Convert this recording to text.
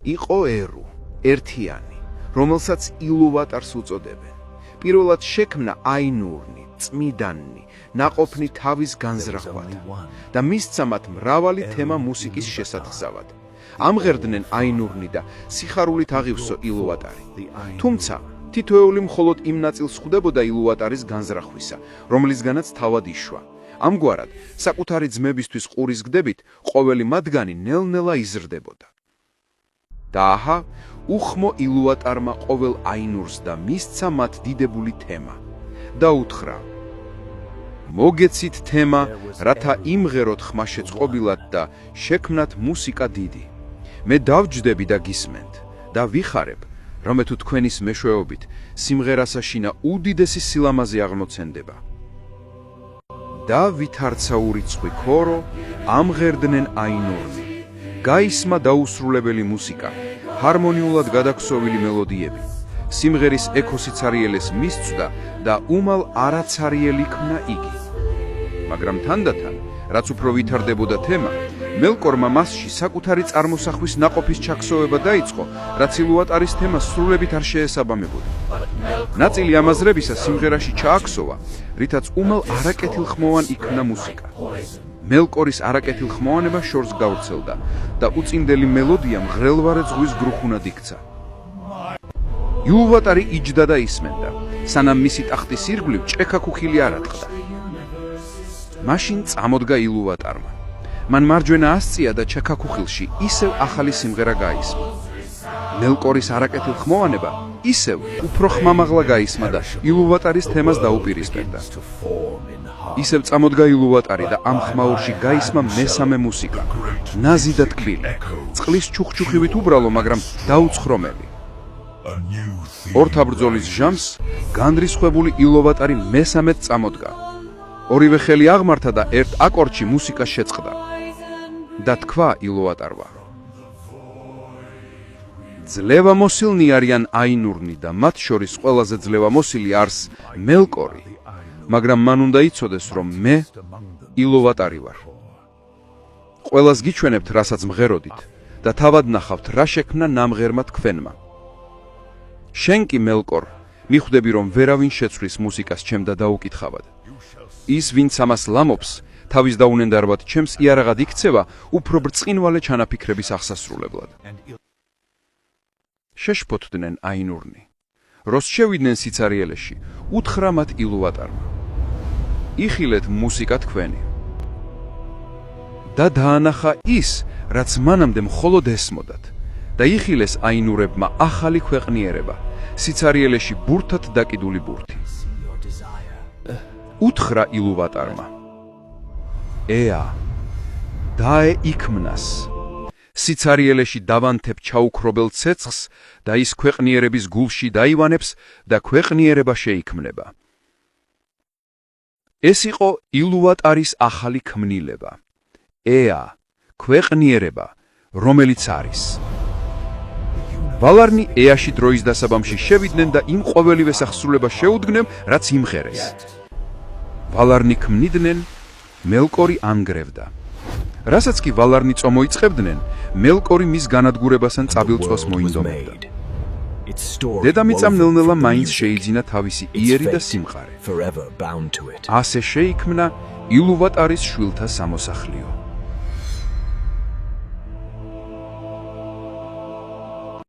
იყო ერუ, ერთიანი, რომელსაც ილუვატარს უწოდებენ. პირველად შექმნა აინურნი, წმიდანი, ნაყოფნი თავის განზრახვად და მისცა მათ მრავალი თემა მუსიკის შესათხზავად. ამღერდნენ აინურნი და სიხარულით აღივსო ილუვატარი. თუმცა თითოეული მხოლოდ იმ ნაწილს ხვდებოდა ილუვატარის განზრახვისა, რომლისგანაც თავად იშვა. ამგვარად, საკუთარი ძმებისთვის ყურის გდებით, ყოველი მათგანი ნელ-ნელა იზრდებოდა. და აჰა, უხმო ილუვატარმა ყოველ აინურს და მისცა მათ დიდებული თემა და უთხრა: მოგეცით თემა, რათა იმღეროთ ხმა შეწყობილად და შექმნათ მუსიკა დიდი. მე დავჯდები და გისმენთ და ვიხარებ, რომ თუ თქვენის მეშვეობით სიმღერასაშინა უდიდესი სილამაზე აღმოცენდება. და ვითარცა ურიცხვი ქორო, ამღერდნენ აინურნი. გაისმა დაუსრულებელი მუსიკა, ჰარმონიულად გადაქსოვილი მელოდიები. სიმღერის ექოსიცარიელეს მისწვდა და უმალ არაცარიელი ქმნა იგი. მაგრამ თანდათან, რაც უფრო ვითარდებოდა თემა, მელკორმა მასში საკუთარი წარმოსახვის ნაყოფის ჩაქსოვება დაიწყო, რაც ილუვატარის თემას სრულებით არ შეესაბამებოდა. ნაწილი ამაზრებისა სიმღერაში ჩააქსოვა, რითაც უმალ არაკეთილხმოვან იქნა მუსიკა. მელკორის არაკეთილხმოვანება შორს გავრცელდა და უწინდელი მელოდია მღრელვარე ზღვის გრუხუნად იქცა. ილუვატარი იჯდა და ისმენდა, სანამ მისი ტახტის ირგვლივ ჭექა-ქუხილი არ ატყდა. მაშინ წამოდგა ილუვატარმა. მან მარჯვენა ასწია და ჭექა-ქუხილში ისევ ახალი სიმღერა გაისმა. მელკორის არაკეთილხმოვანება ისევ უფრო ხმამაღლა გაისმა და ილუვატარის თემას დაუპირისპირდა. ისევ წამოდგა ილუვატარი და ამ ხმაურში გაისმა მესამე მუსიკა, ნაზი და ტკბილი, წყლის ჩუხჩუხივით უბრალო, მაგრამ დაუცხრომელი. ორთაბრძოლის ჟამს განრისხვებული ილუვატარი მესამედ წამოდგა. ორივე ხელი აღმართა და ერთ აკორდში მუსიკა შეწყდა. და თქვა ილუვატარმა: ძლევამოსილნი არიან აინურნი და მათ შორის ყველაზე ძლევამოსილი არს მელკორი, მაგრამ მან უნდა იცოდეს, რომ მე ილუვატარი ვარ. ყველას გიჩვენებთ, რასაც მღეროდით და თავად ნახავთ, რა შექმნა ნამღერმა თქვენმა. შენ კი მელკორ, მიხვდები, რომ ვერავინ შეცვლის მუსიკას ჩემ და დაუკითხავად. ის, ვინც ამას ლამობს, თავის დაუნენდარბად ჩემს იარაღად იქცევა უფრო ბრწყინვალე ჩანაფიქრების აღსასრულებლად. შეშფოთდნენ აინურნი. როს შევიდნენ სიცარიელეში, უთხრა მათ ილუვატარმა: იხილეთ მუსიკა თქვენი. და დაანახა ის, რაც მანამდე მხოლოდ ესმოდათ, და იხილეს აინურებმა ახალი ქვეყნიერება, სიცარიელეში ბურთად დაკიდული ბურთი. უთხრა ილუვატარმა: ეა, დაე იქმნას. სიცარიელეში დავანთებ ჩაუქრობელ ცეცხლს და ის ქვეყნიერების გულში დაივანებს და ქვეყნიერება შეიქმნება. ეს იყო ილუვატარის ახალი ქმნილება. ეა, ქვეყნიერება, რომელიც არის. ვალარნი ეაში დროის დასაბამში შევიდნენ და იმ ყოველივე სახსრულებას შეუდგნენ, რაც იმღერეს. ვალარნი ქმნიდნენ, მელკორი ანგრევდა. რასაც კი ვალარნი წომოიწყებდნენ, მელკორი მის განადგურებასთან წაბილწვას მოინდომებდა. დედამიწამ ნელ-ნელა მაინც შეიძინა თავისი იერი და სიმყარე. ასე შეიქმნა ილუვატარის შვილთა სამოსახლეო.